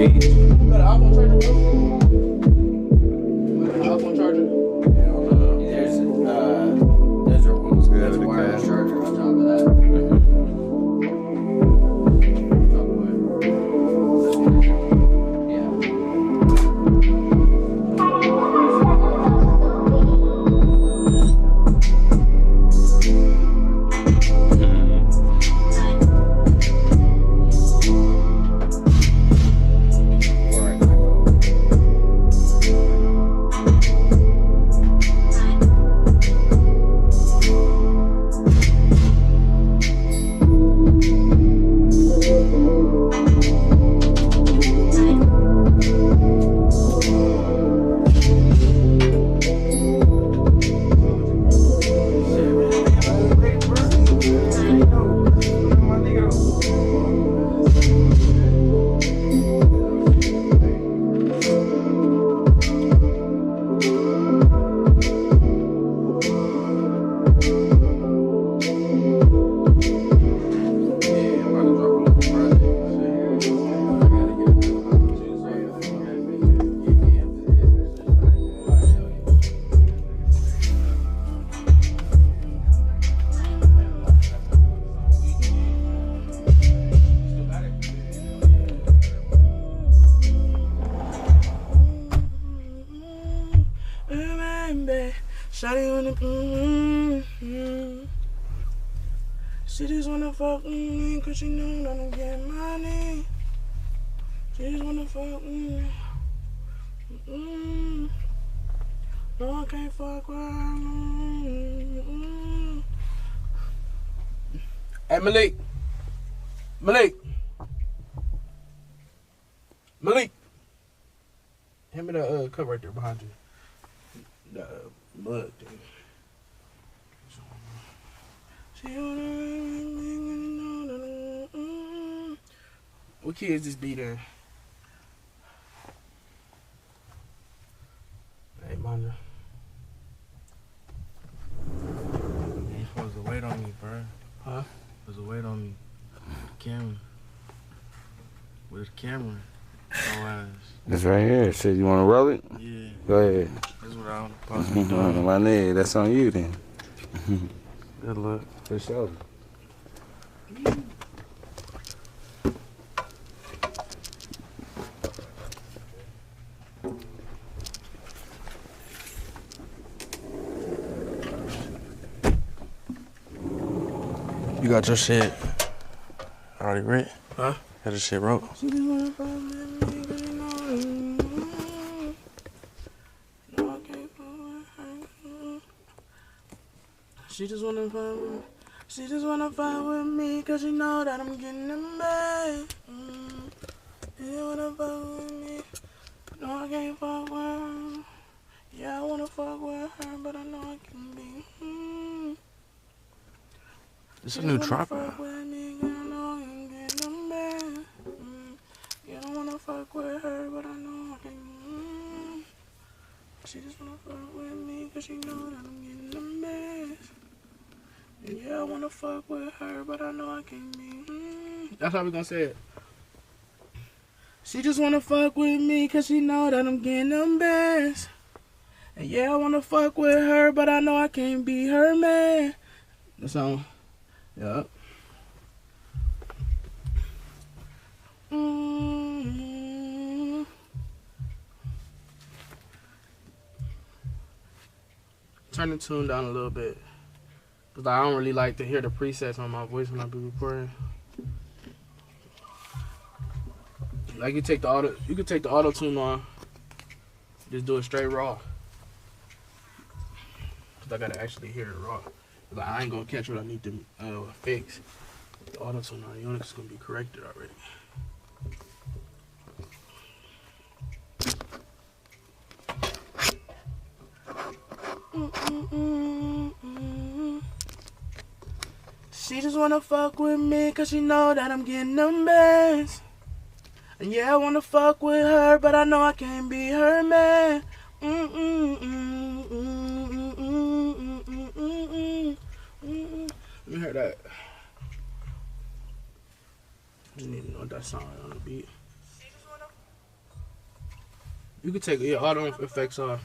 reach. You got an iPhone charger, bro? You got an iPhone charger? There's a wireless charger on top of that. Shawty wanna she just wanna fuck with me cause she know that I'm getting money. She just wanna fuck with me. No, I can't fuck with her. Hey, Malik. Hand me that cup right there behind you. The mug thing. What kids this be there? Hey, Manda. You supposed to wait on me, bro. Huh? Supposed to wait on me. Camera. Where's the camera? Oh, ass. It's right here. Shit, you want to roll it? Yeah. Go ahead. That's what I'm supposed to be doing. My nigga, that's on you then. Good luck. For sure. You got your shit already written? Huh? Got your shit wrote? She just wanna fuck with me, cause you know no, I can't fuck with her. She just wanna fuck with me. She just wanna fuck with me, cause you know that I'm getting them back. She wanna fuck with me. No, I can't fuck with her. Yeah, I wanna fuck with her, but I know I can be. It's a new trap. Yeah, I don't wanna fuck with her, but I know I can. She just wanna fuck with me, cause she know that I'm getting the best. And yeah, I wanna fuck with her, but I know I can be. That's how we gonna say it. She just wanna fuck with me, cause she know that I'm getting the best. And yeah, I wanna fuck with her, but I know I can't be her man. The song. Yup. Turn the tune down a little bit, cause I don't really like to hear the presets on my voice when I be recording. Like you can take the auto tune on, just do it straight raw. Cause I gotta actually hear it raw. Like I ain't gonna catch what I need to fix. The auto tune on Unix is gonna be corrected already. She just wanna fuck with me, cause she know that I'm getting them bands. And yeah, I wanna fuck with her, but I know I can't be her man. Let me hear that. You need to know that song on the beat. You can take all the effects off.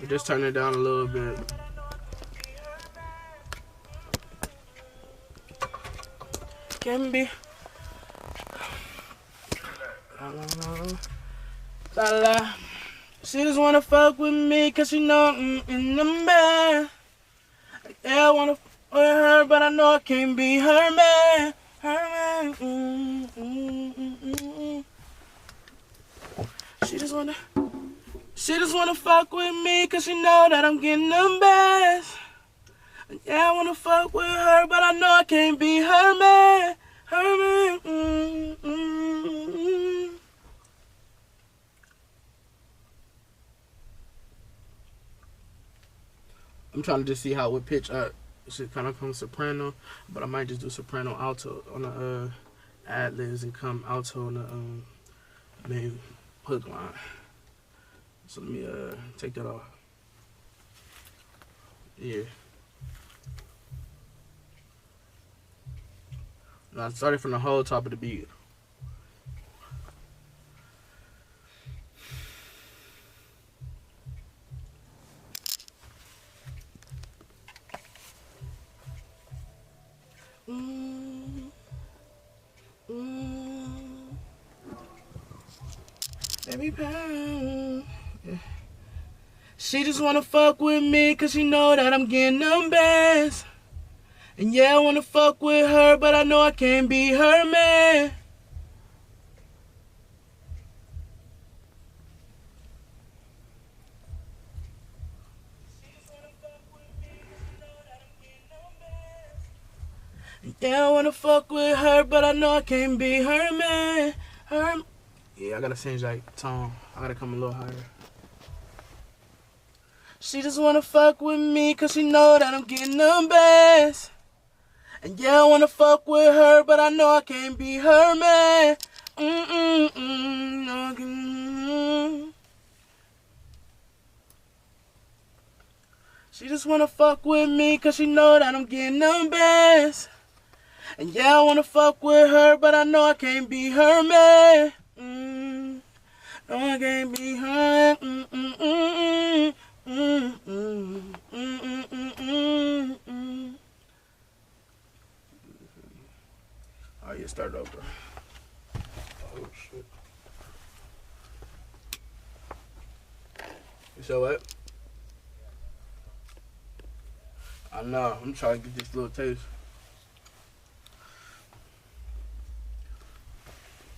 Just turn it down a little bit. Can be. La la. She just wanna fuck with me cause she know I'm in the man. Yeah, I wanna fuck with her, but I know I can't be her man. Her man. She just wanna fuck with me cause she know that I'm getting the best. Yeah, I wanna fuck with her, but I know I can't be her man. Her man. I'm trying to just see how what pitch it should kind of come soprano, but I might just do soprano alto on the ad-libs and come alto on the main hook line. So let me take that off. Yeah. Now I started from the whole top of the beat. Baby pound. Yeah. She just wanna fuck with me cause she know that I'm getting the best. And yeah, I wanna fuck with her, but I know I can't be her man. Yeah, I wanna fuck with her, but I know I can't be her man. Yeah, I gotta change that tone. I gotta come a little higher. She just wanna fuck with me cause she know that I'm getting the best. And yeah, I wanna fuck with her, but I know I can't be her man. No, she just wanna fuck with me cause she know that I'm getting the best. And yeah, I wanna fuck with her, but I know I can't be her man. No, I can't be her. Oh yeah, start over. Oh shit. You said what? I know. I'm trying to get this little taste.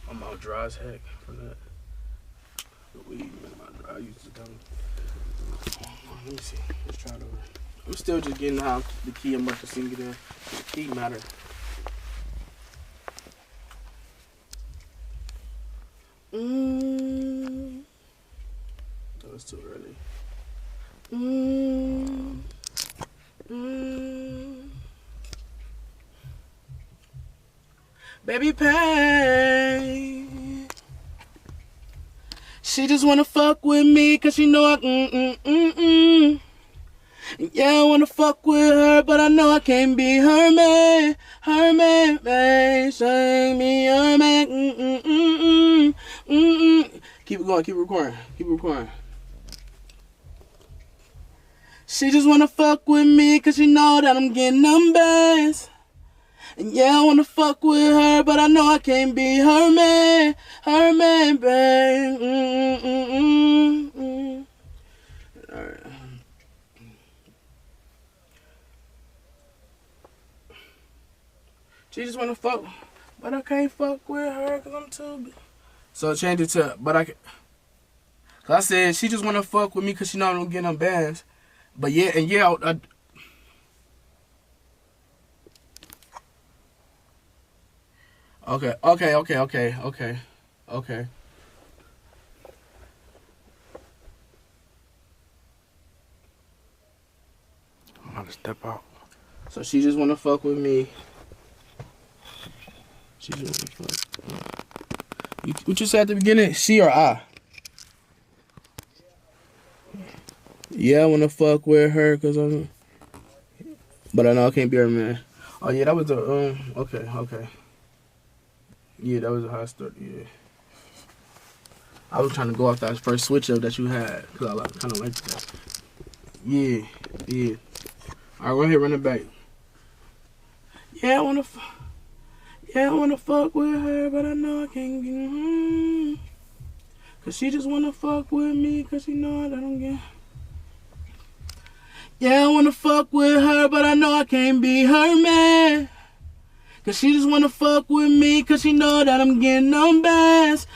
I'm all dry as heck from that. The weed, man, I used to come. Let me see. Let's try it over. I'm still just getting how the key I'm about to sing it in. The key matter. That was too early. Baby pain. She just wanna fuck with me cause she know I Yeah, I wanna fuck with her, but I know I can't be her man. Her man, babe, say me her man. Keep it going, keep recording, keep recording. She just wanna fuck with me cause she know that I'm getting them best. And yeah, I wanna fuck with her, but I know I can't be her man. Her man, babe. Alright. She just wanna fuck, but I can't fuck with her cause I'm too big. So change it to, but I can. Cause I said she just wanna fuck with me cause she know I'm getting them bands. But yeah, and yeah, Okay. I'm gonna step out. So she just wanna fuck with me. She just wanna fuck. What you said at the beginning? She or I? Yeah, I wanna fuck with her cause but I know I can't be her man. Oh yeah, that was the okay. Yeah, that was a high start. Yeah. I was trying to go off that first switch up that you had because I kind of like that. Yeah. All right, go ahead, run it back. Yeah, I wanna fuck with her, but I know I can't get. Cause she just wanna fuck with me, cause she know that I'm getting. Yeah, I wanna fuck with her, but I know I can't be her man. Cause she just wanna fuck with me, cause she know that I'm getting them bands,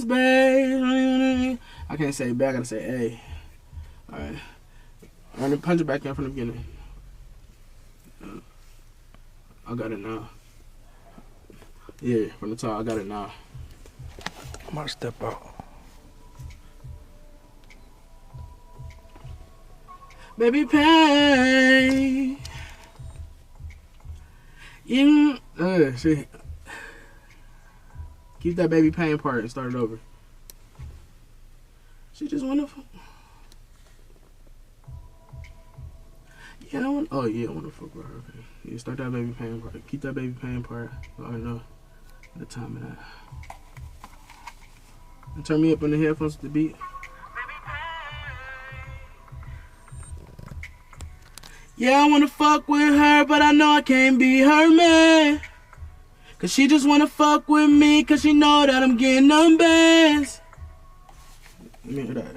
babe. I can't say back, I gotta say hey. Alright. Run the punch it back in from the beginning. I got it now. Yeah, from the top, I got it now. I'm about to step out. Baby pain. See. Keep that baby pain part and start it over. She just wanna. Yeah, I wanna fuck with her. Okay. Yeah, start that baby pain part. Keep that baby pain part. So I know the time of that. And turn me up on the headphones to the beat. Yeah, I wanna fuck with her, but I know I can't be her man. Cause she just wanna fuck with me, cause she know that I'm getting them bands. Let me hear that.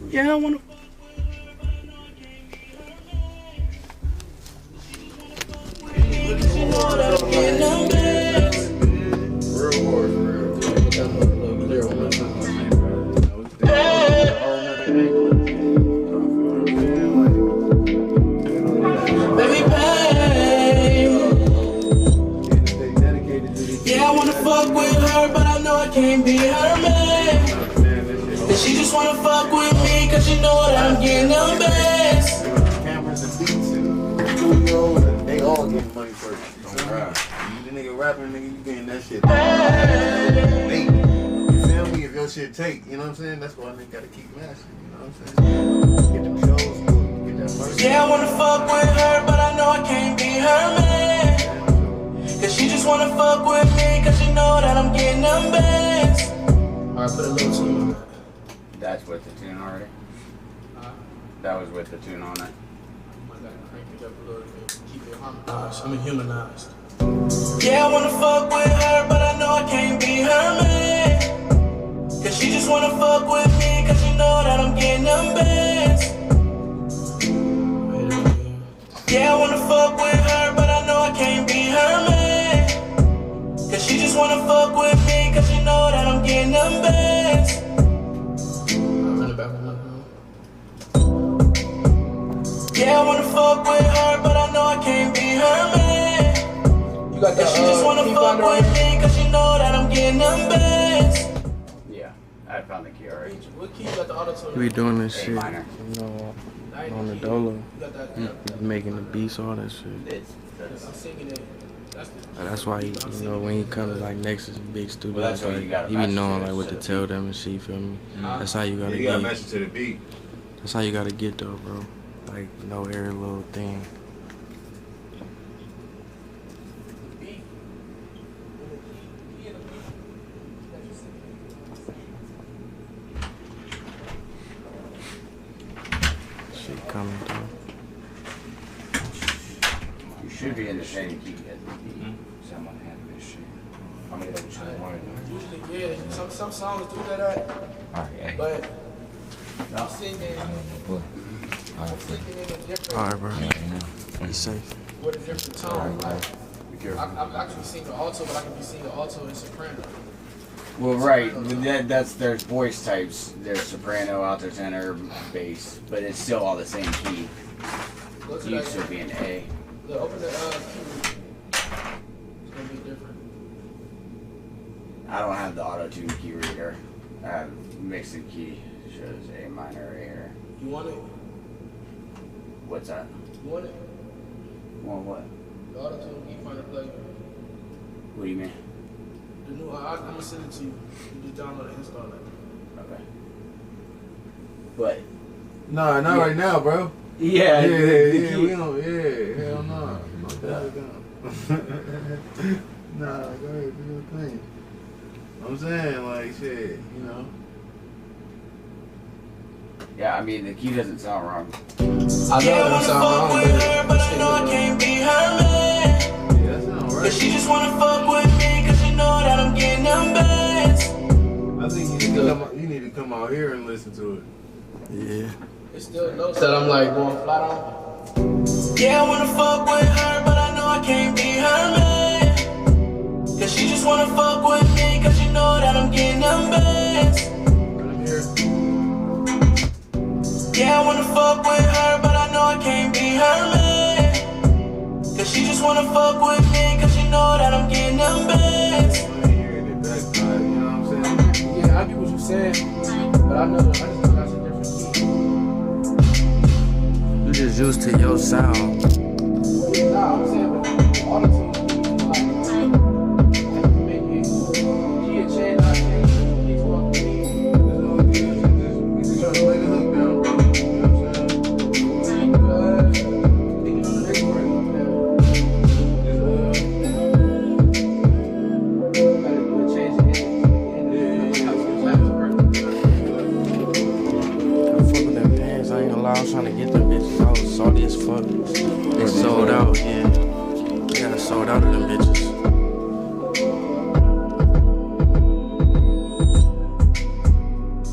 Yeah, I wanna fuck with her, but I know I can't be her man. She just wanna fuck with me, cause she know that I'm getting them bands. Real war, for real. Baby pain. Yeah, I wanna fuck with her, but I know I can't be her man. And she just wanna fuck with me, cause she know that I'm getting them bands. Cameras and beats and studio, and they all getting money for it. Don't rap. You the nigga rapping, nigga, you getting that shit. Hey, you feel me? If your shit take, you know what I'm saying? That's why a nigga gotta keep mastering, you know what I'm saying? Get them shows, get that merch. Yeah, I wanna fuck with her, but I know I can't be her man. Cause she just wanna fuck with me, cause she know that I'm getting them bands. Alright, put a little tune on that. That's with the tune already? That was with the tune on it. I gotta crank it up a little bit, keep it harmonized. I'm humanized. Yeah, I wanna fuck with her, but I know I can't be her man. Cause she just wanna fuck with me, cause she know that I'm getting them bands. Yeah, I wanna fuck with her, but I know I can't be her man. Cause she just wanna fuck with me, cause she know that I'm getting them bands. Yeah, I wanna fuck with her, but I know I can't be her man. You got that, she just wanna fuck with me, cause she know that I'm getting them bands. Yeah, I found the key already. What key you got the auto tune? We doing this shit, minor. you know, on the dolo. Making the beats, all that shit. I'm singing it. That's why, you know, when he comes to like Nexus, big studio, Well, that's why you gotta he be match knowing to like what to the tell them and shit, you feel me? That's how you gotta You gotta get. match it to the beat. That's how you gotta get though, bro. Like, know every little thing. Shit coming through. You should be in the same key as the beat. Someone had this shit. I'm gonna get that one. Usually, yeah, some songs do that, Alright, but I'm singing, Alright, bro. Be safe. with a different tone. Like, I'm actually singing alto, but I can be singing alto and soprano. well, right, but that's there's voice types. There's soprano, alto, tenor, bass, but it's still all the same key. Go to You that. should be an A. Open the key. It's gonna be different. I don't have the auto tune key reader. I have mixed key. Shows A minor, A here. You want it? What's that? You want it? Well, what? The auto tune key finder plug. What do you mean? The new, I'm gonna send it to you. You just download and install it. Okay. But Nah, not right now, bro. yeah, Yeah, we don't. Yeah, hell no. Nah, go ahead, do your thing. I'm saying, like, shit, you know. Yeah, I mean, the key doesn't sound wrong. I know it don't sound wrong, but I know I can't be her man. Yeah, that sound right. Cause she just wanna fuck with me, cause she know that I'm getting them bands. I think you need to come out here and listen to it. Yeah. It's still no that I'm like going flat on. Yeah, I wanna fuck with her, but I know I can't be her man. Cause she just wanna fuck with me, cause she know that I'm getting them bands. Yeah, I wanna fuck with her, but I know I can't be her man. Cause she just wanna fuck with me, cause she know that I'm getting them bands. I ain't hearing it back, you know what I'm saying? Yeah, I get what you're saying, but I just know that's a different key. You just used to your sound. Nah, I'm saying, but all the tunes, like, make it, she a change, I change, she's fucking me. Just trying to lay the hook down, bro. You know what I'm saying? Thinking on the next word, gotta do a change in I'm fucking them pants. I ain't gonna lie, I was trying to get them bitches. I was salty as fuck. They sold out, yeah. They got sold out of them bitches.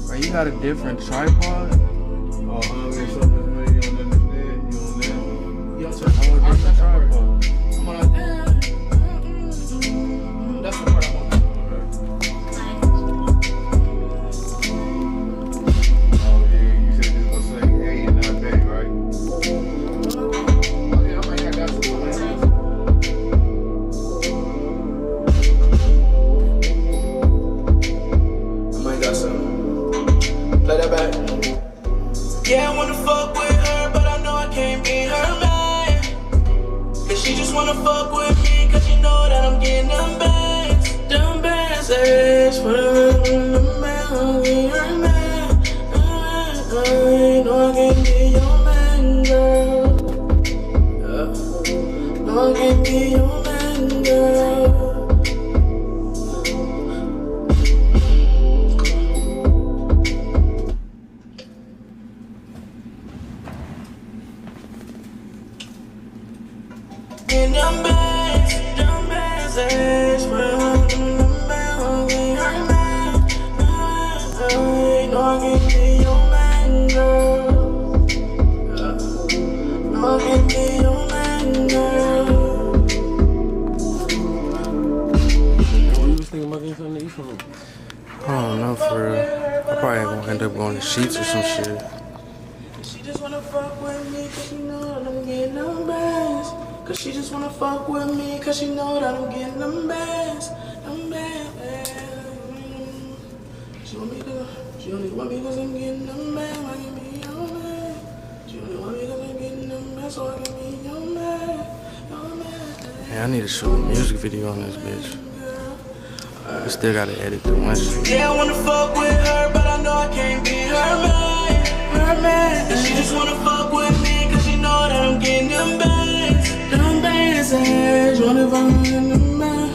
Bro, you got a different tripod? Oh, there's something maybe you don't understand. You Yo, It's a whole different tripod. I'm on like, that's the part I want. Oh, yeah, you said you was gonna say A and not B, right? Okay, I might have got some. I might got some. Play that back. Yeah, I wanna fuck with her, but I know I can't be her man. Cause she just wanna fuck with me, cause she know that I'm getting them bands. Them bands, for the man, I'll be her man. I know I can't be your man, girl. No, I can't be your man, girl. In them bands, for the man, I'll be her man. I know I can't be your man, girl. No, I can't be your man, girl. What you was thinking about getting something to eat from? I don't know, for real. I probably gonna end up going to Sheets or some shit. She just wanna fuck with me, cause she know that I'm getting them bands. Cause she just wanna fuck with me, cause she know that I'm getting them bands. Them bands. She only want me cause I'm getting them bands. I can be your man. She only want me cause I'm getting them bands, so I can be your man. Your man. Man, I need to shoot a music video on this bitch. I still gotta edit the one shit. Yeah, I wanna fuck with her, but I know I can't be her man. Her man. And she just wanna fuck with me, cause she know that I'm getting them bands. Them bands, you wanna fuck with them man.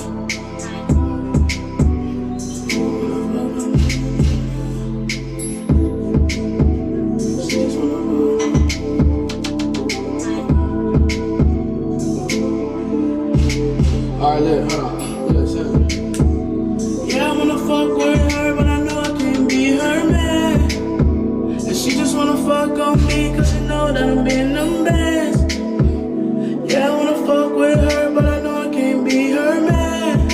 Alright, look, hold on. Listen. Yeah, I wanna fuck with her, but I know I can't be her man. And she just wanna fuck on me, cause she know that I'm in them bands. Yeah, I wanna fuck with her, but I know I can't be her man.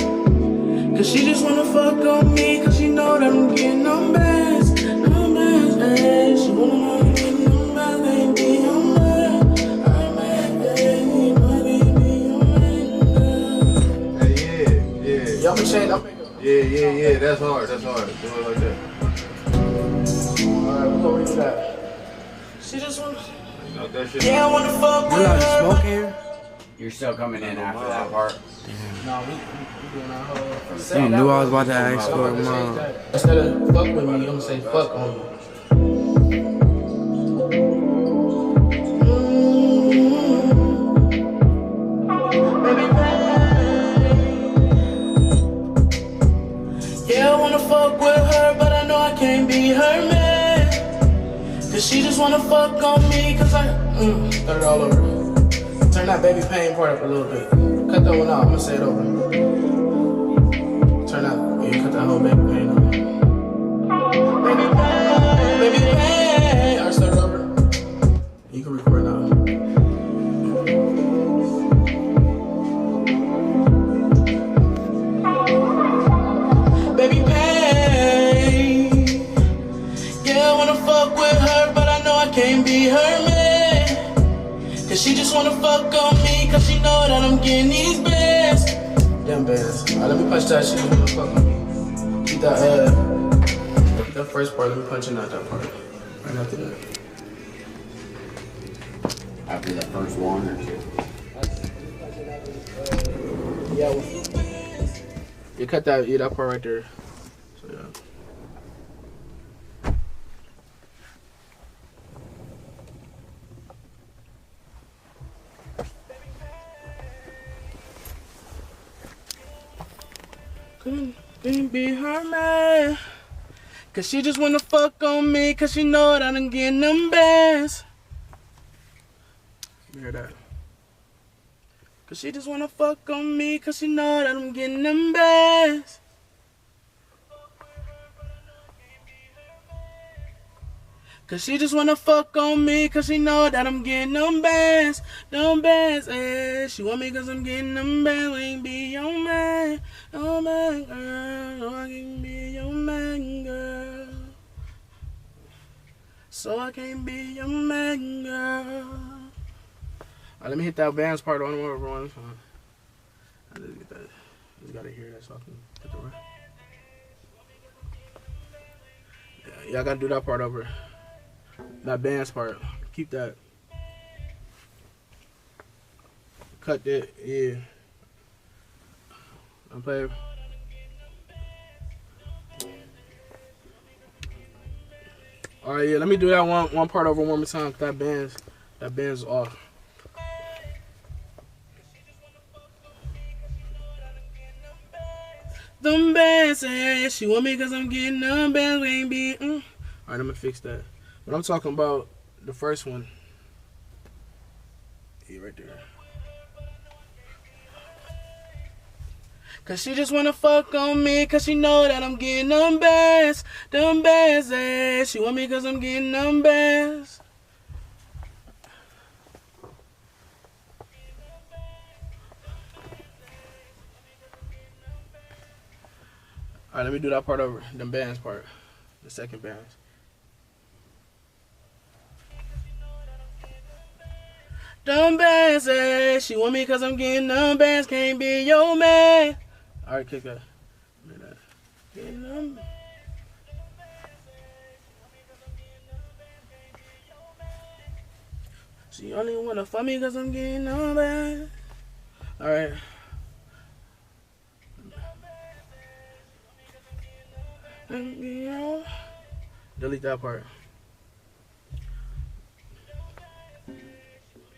Cause she just wanna fuck on me, cause she know that I'm getting them bands. Them bands, hey, she wanna know I'm getting them bands, can't be your man. I'm mad, hey, you know I can't be your man, girl. Hey, yeah. Y'all be saying, I'm Yeah, that's hard. Do it like that. Alright, we're gonna read that. She just wanna. Knock that shit Yeah, I wanna fuck You with allowed to her. smoke here? You're still coming in after that part. Nah, we doing our whole. You knew I was about to ask for it, mom. Instead of fuck with me, I'm gonna say fuck on you. Baby, wanna fuck on me, cause I start it all over. Turn that baby pain part up a little bit. Cut that one out, I'm gonna say it over. Turn that, yeah, cut that whole baby pain out. Baby pain. Alright, start it over. You can record now. Baby pain. Yeah, I wanna fuck with her, but I know I can't be her man. Cause she just wanna fuck on me, cause she know that I'm getting these bands. Damn bands. Alright, let me punch that shit. She wanna fuck on me. Keep that first part, let me punch in out that part. Right after that. After the first one or two. Yeah, well, you cut that, yeah, that part right there. So yeah. Couldn't be her man. Cause she just wanna fuck on me, cause she know that I'm getting them bands. You hear that? Cause she just wanna fuck on me, cause she know that I'm getting them bands. Cause she just wanna fuck on me, cause she know that I'm getting them bands. Them bands, eh. She want me cause I'm getting them bands. I ain't be your man. Oh man, girl. So I can be your man, girl. So I can be your man, girl. Alright, let me hit that bands part on everyone. I just get that. Just gotta hear that so I can get the right. Yeah, y'all gotta do that part over. That bands part. Keep that. Cut that, yeah. I'm playing. Alright, yeah, let me do that one part over one more time. That band's off. Them bands, yeah, she want me cause I'm getting them bands, we ain't be, Alright, I'm gonna fix that. But I'm talking about the first one. Yeah, right there. Cause she just wanna fuck on me, cause she know that I'm getting them bands, eh. She want me cause I'm getting them bands. Alright, let me do that part over, them bands part, the second bands. Them bands, eh. She want me cause I'm getting them bands, can't be your man. Alright, kick that. Getting them. She only wanna fuck me cause I'm getting them bands. Alright. Delete that part.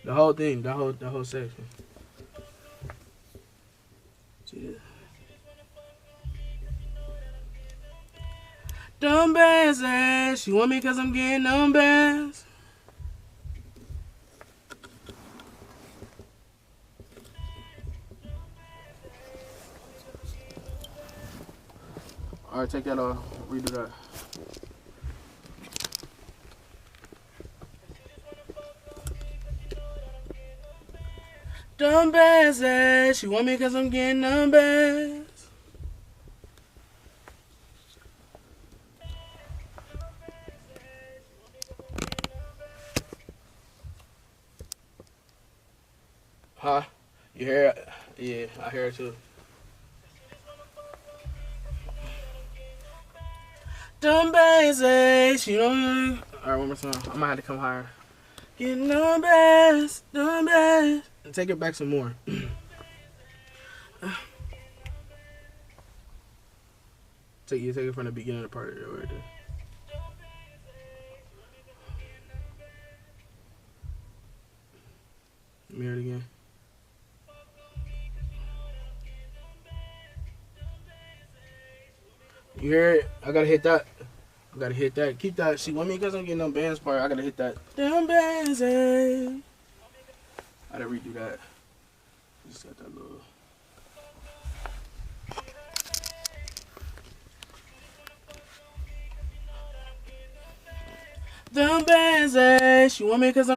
The whole thing, the whole section. See this? Them bands, eh? She want me cause I'm getting them bands. Alright, take that off. Redo that. Them bands, eh? She want me cause I'm getting them bands. Huh? You hear it? Yeah, I hear it too. Them bands, eh? She don't. Alright, one more time. I might have to come higher. Getting them bands, them bands. Take it back some more. Take it from the beginning of the part right there. Let me hear it again. You hear it? I gotta hit that. I gotta hit that. Keep that. She want me because I'm getting them bands part. I gotta hit that. Them bands, eh? I gotta redo that. Just got that little. Them bands, eh? She want me because I'm.